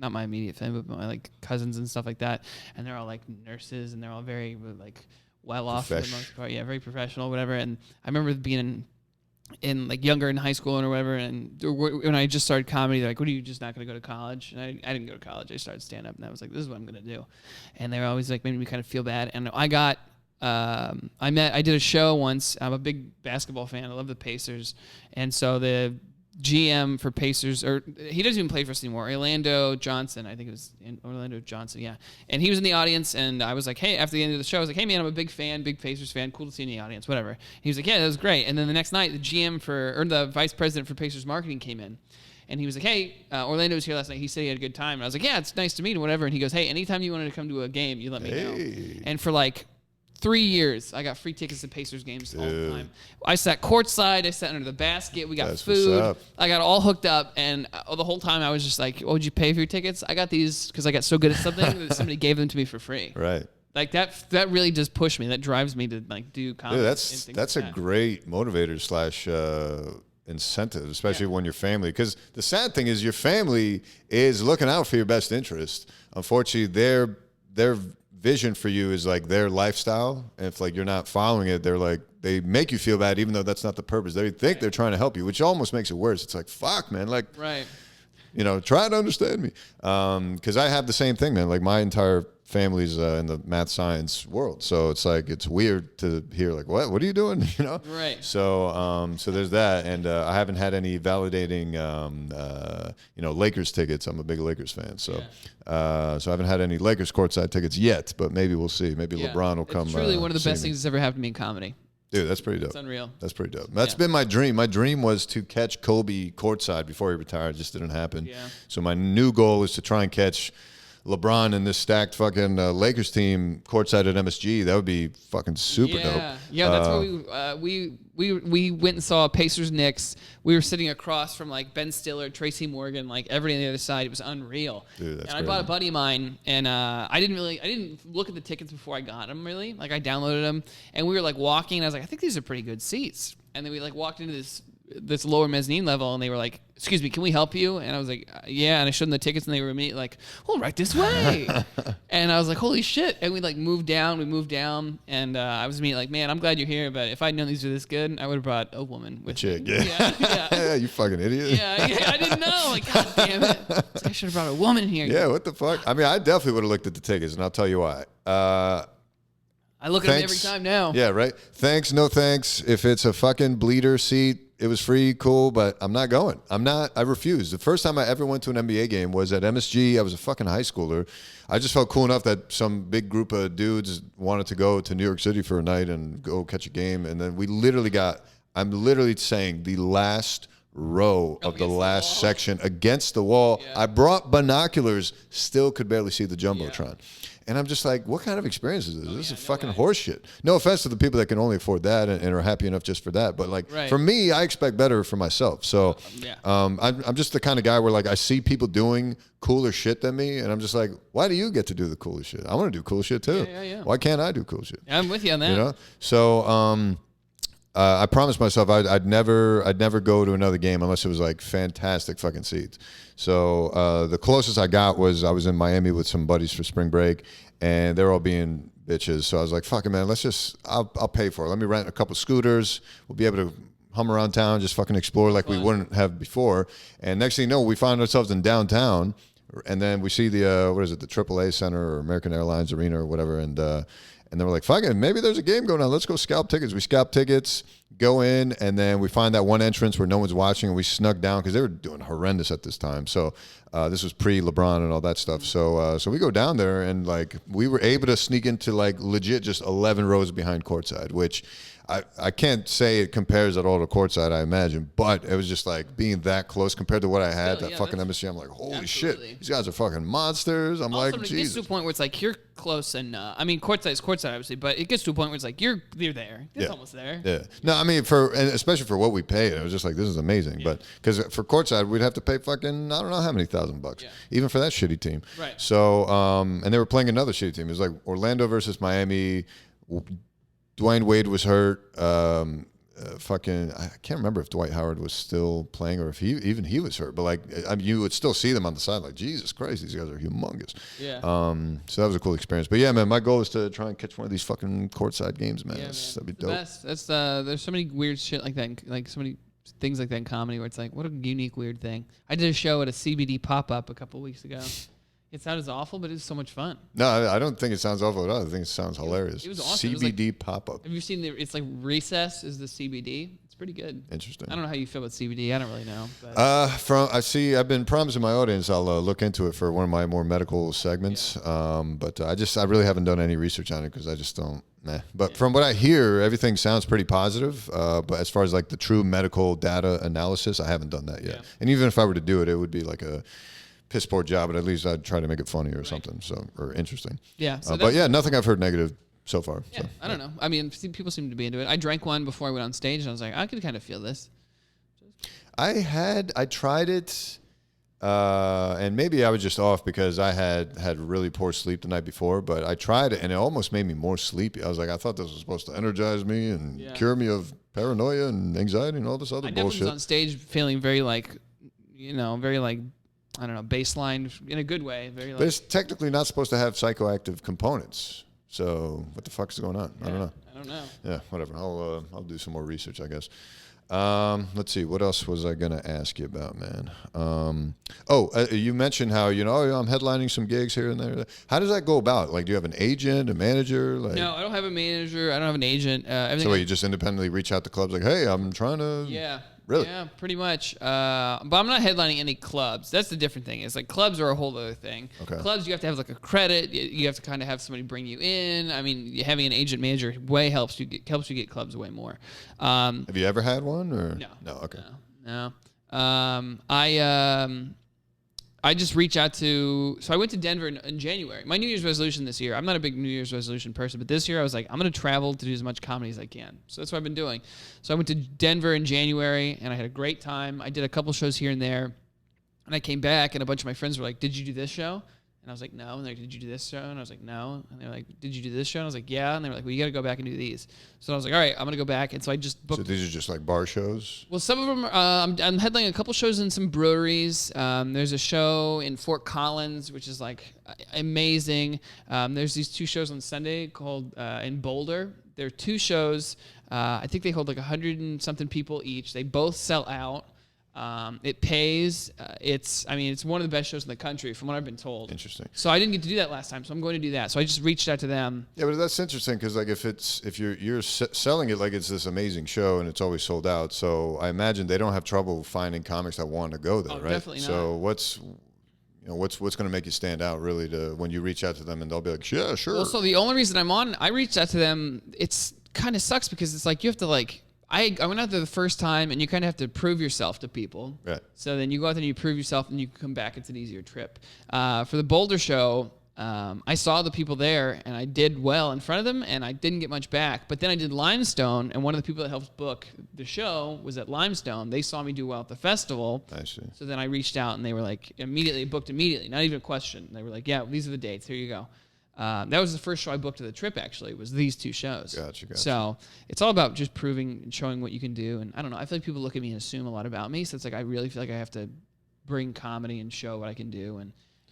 not my immediate family, but my like cousins and stuff like that, and they're all like nurses, and they're all very like well off for the most part. Yeah, very professional, whatever. And I remember being in like younger in high school or whatever, and when I just started comedy, they're like, "What, are you just not going to go to college?" And I didn't go to college. I started stand up, and I was like, "This is what I'm going to do." And they were always like, made me kind of feel bad. And I got. I did a show once. I'm a big basketball fan. I love the Pacers, and so the GM for Pacers, or he doesn't even play for us anymore. Orlando Johnson, I think it was Orlando Johnson, yeah. And he was in the audience, and I was like, hey, after the end of the show, I was like, hey man, I'm a big fan, big Pacers fan. Cool to see you in the audience, whatever. He was like, yeah, that was great. And then the next night, the vice president for Pacers marketing came in. And he was like, hey, Orlando was here last night. He said he had a good time. And I was like, yeah, it's nice to meet him, whatever. And he goes, hey, anytime you wanted to come to a game, you let me know. And for like 3 years, I got free tickets to Pacers games all the time. I sat courtside. I sat under the basket. We got food. I got all hooked up. And the whole time I was just like, oh, would you pay for your tickets? I got these because I got so good at something that somebody gave them to me for free. Right. Like that really does push me. That drives me to like do comedy. Dude, that's a great motivator / incentive, especially when your family, because the sad thing is your family is looking out for your best interest. Unfortunately, their vision for you is like their lifestyle, and if like you're not following it, they're like, they make you feel bad even though that's not the purpose. They think they're trying to help you, which almost makes it worse. It's like, fuck man, like, you know, try to understand me, because I have the same thing, man. Like my entire family's in the math science world, so it's like it's weird to hear like, what are you doing, you know? Right. So so there's that, and I haven't had any validating you know, Lakers tickets. I'm a big Lakers fan, so so I haven't had any Lakers courtside tickets yet, but maybe we'll see. Maybe LeBron will come. It's truly one of the best things that's ever happened to me in comedy. Dude, that's pretty dope. It's unreal. That's pretty dope. That's been my dream. My dream was to catch Kobe courtside before he retired. It just didn't happen. Yeah. So my new goal is to try and catch LeBron and this stacked fucking Lakers team courtside at MSG. That would be fucking super dope. Yeah, that's what we went and saw Pacers Knicks. We were sitting across from like Ben Stiller, Tracy Morgan, like everybody on the other side. It was unreal. Dude, that's and I bought a buddy of mine, and I didn't look at the tickets before I got them really. Like I downloaded them, and we were like walking, and I was like, I think these are pretty good seats. And then we like walked into this lower mezzanine level, and they were like, excuse me, can we help you? And I was like, yeah. And I showed them the tickets, and they were immediately like, oh, right this way. And I was like, holy shit. And we like moved down, and I was immediately like, man, I'm glad you're here, but if I'd known these were this good, I would have brought a woman with chick, me. Yeah. You fucking idiot. Yeah, I didn't know. Like, god damn it. I should have brought a woman here. Yeah, what the fuck? I mean, I definitely would have looked at the tickets, and I'll tell you why. I look at them every time now. Yeah, right? Thanks, no thanks. If it's a fucking bleeder seat, it was free, cool, but I'm not going. I refuse. The first time I ever went to an NBA game was at MSG. I was a fucking high schooler. I just felt cool enough that some big group of dudes wanted to go to New York City for a night and go catch a game. And then we literally I'm literally saying the last row of the last section against the wall. Yeah. I brought binoculars, still could barely see the Jumbotron. Yeah. And I'm just like, what kind of experience is this? This is fucking horse shit. No offense to the people that can only afford that and are happy enough just for that. But like for me, I expect better for myself. So I'm just the kind of guy where like I see people doing cooler shit than me. And I'm just like, why do you get to do the coolest shit? I want to do cool shit too. Why can't I do cool shit? I'm with you on that. You know? So I promised myself I'd never go to another game unless it was like fantastic fucking seats. So the closest I got was I was in Miami with some buddies for spring break, and they're all being bitches. So I was like, fuck it, man. I'll pay for it. Let me rent a couple scooters. We'll be able to hum around town, just fucking explore like we wouldn't have before. And next thing you know, we find ourselves in downtown, and then we see the what is it, the AAA Center or American Airlines Arena or whatever, and they were like, fuck it, maybe there's a game going on. Let's go scalp tickets. We scalp tickets, go in, and then we find that one entrance where no one's watching, and we snuck down because they were doing horrendous at this time. So this was pre-LeBron and all that stuff. So we go down there, and like we were able to sneak into like legit just 11 rows behind courtside, which I can't say it compares at all to courtside, I imagine, but it was just like being that close compared to what I had, fucking MSG. I'm like, holy shit, these guys are fucking monsters. I'm also, like, Jesus. It gets to a point where it's like you're close enough. I mean, courtside is courtside, obviously, but it gets to a point where it's like you're there. It's almost there. Yeah. No, I mean, and especially for what we paid, it was just like, this is amazing. But because for courtside, we'd have to pay fucking, I don't know how many $1,000, even for that shitty team. Right. So, and they were playing another shitty team. It was like Orlando versus Miami. Dwayne Wade was hurt. Fucking, I can't remember if Dwight Howard was still playing or if he was hurt. But like, I mean, you would still see them on the side. Like, Jesus Christ, these guys are humongous. Yeah. So that was a cool experience. But yeah, man, my goal is to try and catch one of these fucking courtside games, man. Yeah, That'd be the dope. best. That's there's so many weird shit like that, like so many things like that in comedy where it's like, what a unique weird thing. I did a show at a CBD pop up a couple weeks ago. It sounded awful, but it was so much fun. No, I don't think it sounds awful at all. I think it sounds hilarious. It was awesome. CBD pop-up. Have you seen it's like Recess is the CBD. It's pretty good. Interesting. I don't know how you feel about CBD. I don't really know. But. I've been promising my audience I'll look into it for one of my more medical segments. Yeah. But I really haven't done any research on it because I just don't. Nah. But from what I hear, everything sounds pretty positive. But as far as like the true medical data analysis, I haven't done that yet. Yeah. And even if I were to do it, it would be like a piss poor job, but at least I'd try to make it funny or something, or interesting. Yeah. So but yeah, nothing I've heard negative so far. Yeah, so, I don't know. I mean, people seem to be into it. I drank one before I went on stage, and I was like, I could kind of feel this. I tried it, and maybe I was just off because I had really poor sleep the night before, but I tried it, and it almost made me more sleepy. I was like, I thought this was supposed to energize me and cure me of paranoia and anxiety and all this other bullshit. I definitely was on stage feeling very like, very like, I don't know, baseline in a good way. Very. But it's technically not supposed to have psychoactive components. So what the fuck is going on? Yeah, I don't know. Yeah, whatever. I'll do some more research, I guess. Let's see. What else was I gonna ask you about, man? You mentioned how I'm headlining some gigs here and there. How does that go about? Like, do you have an agent, a manager? Like, no, I don't have a manager. I don't have an agent. So you just independently reach out to clubs like, hey, I'm trying to. Yeah. Really? Yeah, pretty much. But I'm not headlining any clubs. That's the different thing. It's like clubs are a whole other thing. Okay. Clubs, you have to have like a credit. You have to kind of have somebody bring you in. I mean, having an agent manager helps you get clubs way more. Have you ever had one or no? No. Okay. No. I just reach out to. So I went to Denver in January. My New Year's resolution this year. I'm not a big New Year's resolution person, but this year I was like, I'm going to travel to do as much comedy as I can. So that's what I've been doing. So I went to Denver in January, and I had a great time. I did a couple shows here and there, and I came back, and a bunch of my friends were like, "Did you do this show?" And I was like, "No." And they're like, "Did you do this show?" And I was like, "No." And they're like, "Did you do this show?" And I was like, "Yeah." And they were like, "Well, you got to go back and do these." So I was like, "All right, I'm gonna go back." And so I just booked. So these are just like bar shows? Well, some of them. I'm headlining a couple shows in some breweries. There's a show in Fort Collins, which is like amazing. There's these two shows on Sunday called in Boulder. There are two shows. I think they hold like 100 and something people each. They both sell out. It pays. It's one of the best shows in the country, from what I've been told. Interesting. So I didn't get to do that last time, so I'm going to do that. So I just reached out to them. Yeah, but that's interesting because like if you're selling it like it's this amazing show and it's always sold out, so I imagine they don't have trouble finding comics that want to go there, right? Definitely not. So what's going to make you stand out really when you reach out to them and they'll be like, yeah, sure. Well, so the only reason I reached out to them, it's kind of sucks because it's like you have to like. I went out there the first time, and you kind of have to prove yourself to people. Right. So then you go out there and you prove yourself, and you come back. It's an easier trip. For the Boulder show, I saw the people there, and I did well in front of them, and I didn't get much back. But then I did Limestone, and one of the people that helped book the show was at Limestone. They saw me do well at the festival. I see. So then I reached out, and they were like, booked immediately, not even a question. They were like, yeah, these are the dates. Here you go. That was the first show I booked of the trip, actually, was these two shows. Gotcha. So it's all about just proving and showing what you can do. And I don't know, I feel like people look at me and assume a lot about me. So it's like I really feel like I have to bring comedy and show what I can do. And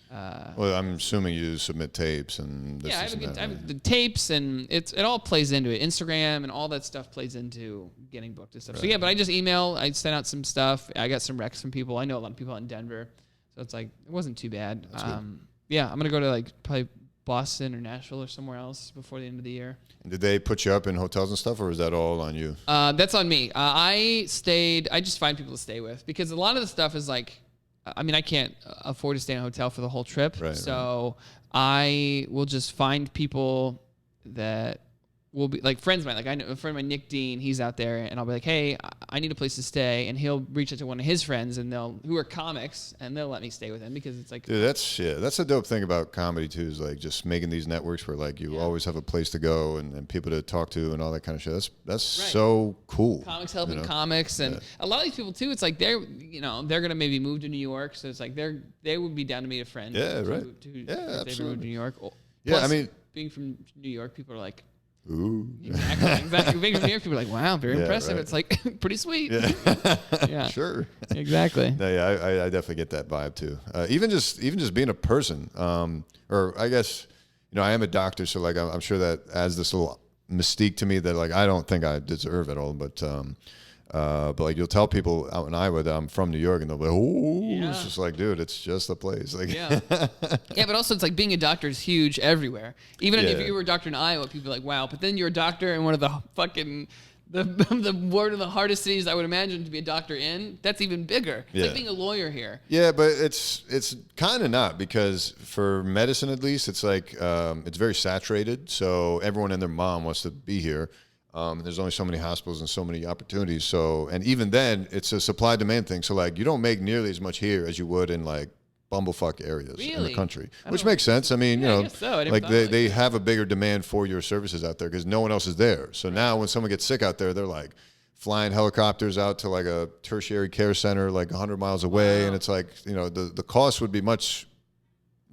Well, I'm assuming you submit tapes and this, Yeah, this I have the tapes, and it all plays into it. Instagram and all that stuff plays into getting booked and stuff. Right. So yeah, but I just email. I sent out some stuff. I got some recs from people. I know a lot of people out in Denver, so it's like it wasn't too bad. Yeah, I'm gonna go to like probably Boston or Nashville or somewhere else before the end of the year. And did they put you up in hotels and stuff, or is that all on you? That's on me. I just find people to stay with because a lot of the stuff is like. I mean, I can't afford to stay in a hotel for the whole trip. Right, so I will just find people that will be like friends of mine. Like I know a friend of mine, Nick Dean, he's out there, and I'll be like, hey, I need a place to stay. And he'll reach out to one of his friends who are comics, and they'll let me stay with him because it's like. Dude, that's a dope thing about comedy too, is like just making these networks where like you always have a place to go and people to talk to and all that kind of shit. That's right. So cool. Comics helping comics, and a lot of these people too. It's like they're gonna maybe move to New York, so it's like they would be down to meet a friend. Yeah, right. If absolutely. they moved to New York. Plus, I mean, being from New York, people are like. Ooh. Exactly. Being from New York, people are like, wow, very impressive. Right. It's like pretty sweet. Yeah. Sure. Exactly. No, yeah, I definitely get that vibe too. Even just being a person, or I guess, I am a doctor, so like I'm sure that adds this little mystique to me that like I don't think I deserve at all, but like you'll tell people out in Iowa that I'm from New York, and they'll be like, oh, it's just like, dude, it's just a place. Like, yeah, but also it's like being a doctor is huge everywhere. Even if you were a doctor in Iowa, people are like, wow. But then you're a doctor in one of the fucking one of the hardest cities I would imagine to be a doctor in. That's even bigger. It's like being a lawyer here. Yeah, but it's kind of not, because for medicine at least, it's like it's very saturated. So everyone and their mom wants to be here. There's only so many hospitals and so many opportunities. So, and even then, it's a supply demand thing. So, like, you don't make nearly as much here as you would in like bumblefuck areas in the country, which makes sense. I mean, I guess so. Like they have a bigger demand for your services out there because no one else is there. So now when someone gets sick out there, they're like flying helicopters out to like a tertiary care center like 100 miles away, and it's like the cost would be much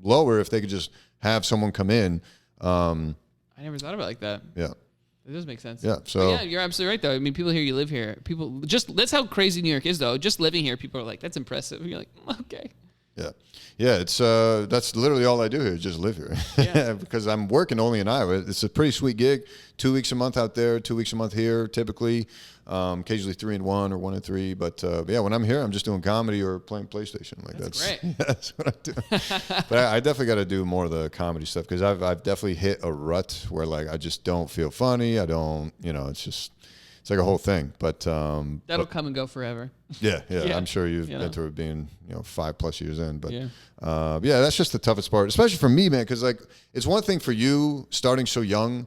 lower if they could just have someone come in. I never thought about it like that. Yeah. It does make sense. Yeah. So but you're absolutely right though. I mean, people here, you live here. People that's how crazy New York is though. Just living here, people are like, that's impressive. And you're like, okay. Yeah. Yeah. It's that's literally all I do here is just live here. Yeah. Because I'm working only in Iowa. It's a pretty sweet gig. 2 weeks a month out there, 2 weeks a month here, typically. Occasionally 3 and 1 or 1 and 3. But yeah, when I'm here, I'm just doing comedy or playing PlayStation. Like that's great. Yeah, that's what I do. But I definitely got to do more of the comedy stuff because I've definitely hit a rut where like I just don't feel funny. I don't, it's like a whole thing. But that'll come and go forever. Yeah. I'm sure you've been through it being 5+ years in. But yeah, that's just the toughest part, especially for me, man. Because like it's one thing for you starting so young.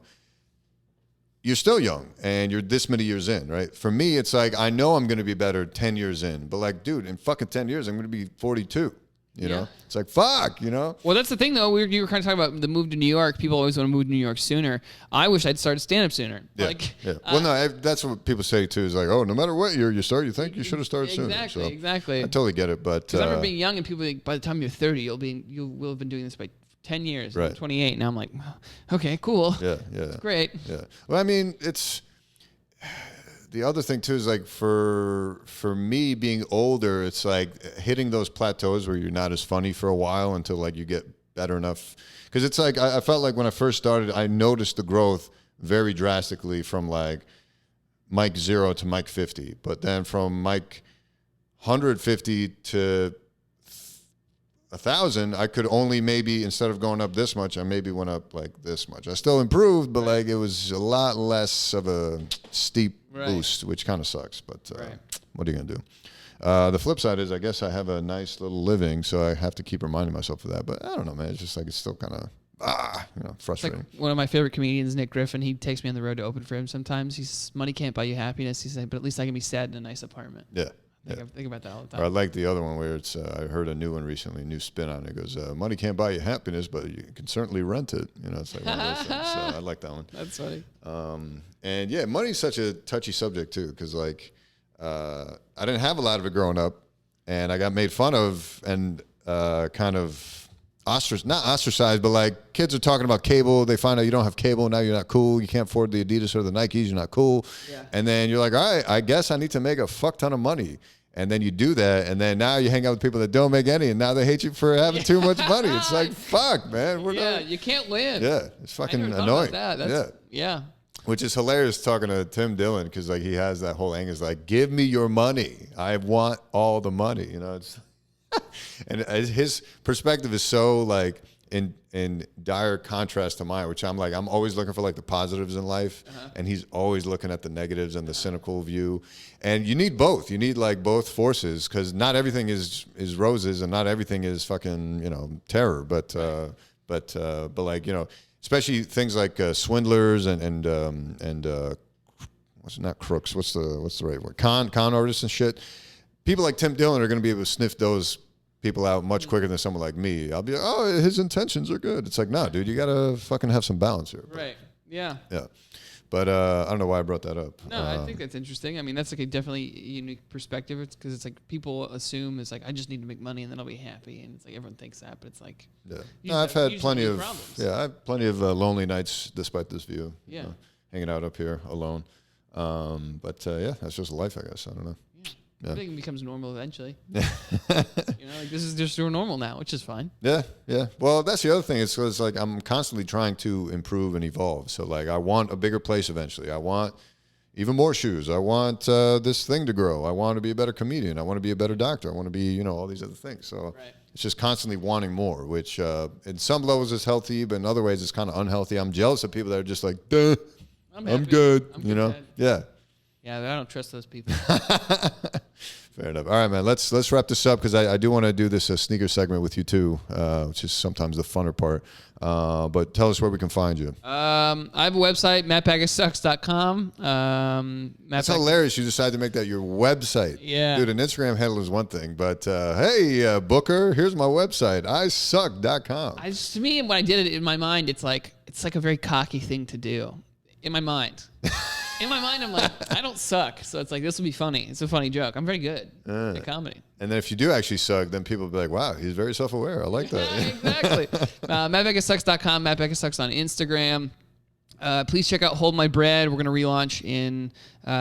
You're still young and you're this many years in, right? For me, it's like, I know I'm going to be better 10 years in, but like, dude, in fucking 10 years, I'm going to be 42, you know? It's like, fuck, Well, that's the thing though. You were kind of talking about the move to New York. People always want to move to New York sooner. I wish I'd started stand-up sooner. Yeah. Well, no, that's what people say too, is like, oh, no matter what year you start, you think you should have started sooner. Exactly. I totally get it, but. Because I remember being young and people think by the time you're 30, you will have been doing this by 10 years. Right. I'm 28 now. I'm like, okay, cool. Yeah. It's great. Yeah. Well, I mean, the other thing too is like for me being older, it's like hitting those plateaus where you're not as funny for a while until like you get better enough. Because it's like I felt like when I first started, I noticed the growth very drastically from like mic 0 to mic 50, but then from mic 150 to 1,000, I could only maybe, instead of going up this much, I maybe went up like this much. I still improved, but like it was a lot less of a steep boost, which kind of sucks. But what are you gonna do? The flip side is, I guess I have a nice little living, so I have to keep reminding myself of that. But I don't know, man. It's just like it's still kind of frustrating. Like one of my favorite comedians, Nick Griffin, he takes me on the road to open for him sometimes. He's money can't buy you happiness. He's like, but at least I can be sad in a nice apartment. Yeah. I think about that all the time. Or I like the other one where it's, I heard a new one recently, new spin on it. It goes, money can't buy you happiness, but you can certainly rent it. It's like one of those things. So I like that one. That's funny. And yeah, money's such a touchy subject too, because like I didn't have a lot of it growing up, and I got made fun of and kind of not ostracized, but like kids are talking about cable. They find out you don't have cable, now you're not cool. You can't afford the Adidas or the Nikes, you're not cool. Yeah. And then you're like, all right, I guess I need to make a fuck ton of money. And then you do that, and then now you hang out with people that don't make any, and now they hate you for having too much money. It's like, fuck, man. You can't win. Yeah, it's fucking I never thought annoying. about that. Yeah. Which is hilarious talking to Tim Dillon, because like he has that whole angle. It's like, give me your money. I want all the money. You know, it's and his perspective is so like in dire contrast to mine, which I'm like, I'm always looking for like the positives in life, and he's always looking at the negatives and the cynical view. And you need both. You need like both forces, because not everything is roses, and not everything is fucking, you know, terror. But like, you know, especially things like swindlers and what's not crooks? What's the right word? Con artists and shit. People like Tim Dillon are going to be able to sniff those people out much quicker than someone like me. I'll be like, oh, his intentions are good. It's like, no, dude, you got to fucking have some balance here. Right. Yeah. Yeah. But I don't know why I brought that up. No, I think that's interesting. I mean, that's like a definitely unique perspective. It's because it's like people assume it's like, I just need to make money and then I'll be happy. And it's like everyone thinks that, but it's like, yeah. No, I've had plenty of problems. I have plenty of lonely nights despite this view. Yeah. Hanging out up here alone. But yeah, that's just life, I guess. I don't know. Yeah. I think it becomes normal eventually. You know, like this is just normal now, which is fine. Yeah, yeah. Well, that's the other thing. It's like I'm constantly trying to improve and evolve. So like I want a bigger place eventually. I want even more shoes. I want this thing to grow. I want to be a better comedian. I want to be a better doctor. I want to be, you know, all these other things. So it's just constantly wanting more, which in some levels is healthy, but in other ways it's kind of unhealthy. I'm jealous of people that are just like, duh, I'm good. You know? Yeah. Yeah, I don't trust those people. Fair enough. All right, man. Let's wrap this up, because I do want to do this sneaker segment with you too, which is sometimes the funner part. But tell us where we can find you. I have a website, mattbagussucks.com. That's hilarious. You decided to make that your website. Yeah. Dude, an Instagram handle is one thing, but hey, Booker, here's my website, isuck.com. To me, when I did it in my mind, it's like a very cocky thing to do. In my mind. In my mind, I'm like, I don't suck. So it's like, this will be funny. It's a funny joke. I'm very good at comedy. And then if you do actually suck, then people will be like, wow, he's very self-aware. I like that. Exactly. MattBagusSucks.com, MattBagusSucks on Instagram. Please check out Hold My Bread. We're going to relaunch in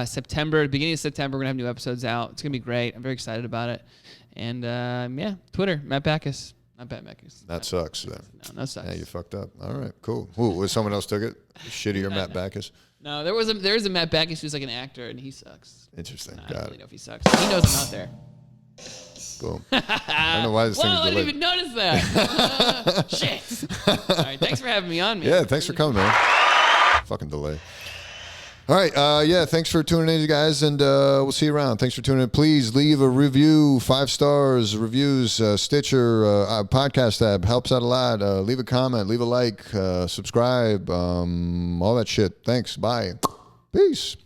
September. Beginning of September, we're going to have new episodes out. It's going to be great. I'm very excited about it. And yeah, Twitter, Matt Bachus. Not Matt Bachus. That sucks then. No sucks. Yeah, you fucked up. All right, cool. Ooh, was someone else took it? Shittier Matt Bachus? No, there is a Matt Bachus who's like an actor, and he sucks. Interesting. I don't really know if he sucks. He knows I'm not there. Boom. I don't know why this thing is delayed. I didn't even notice that. Shit. All right, thanks for having me on, man. Yeah, thanks for coming, man. Fucking delay. All right, yeah, thanks for tuning in, you guys, and we'll see you around. Thanks for tuning in. Please leave a review, 5 stars, reviews, Stitcher, podcast app, helps out a lot. Leave a comment, leave a like, subscribe, all that shit. Thanks, bye. Peace.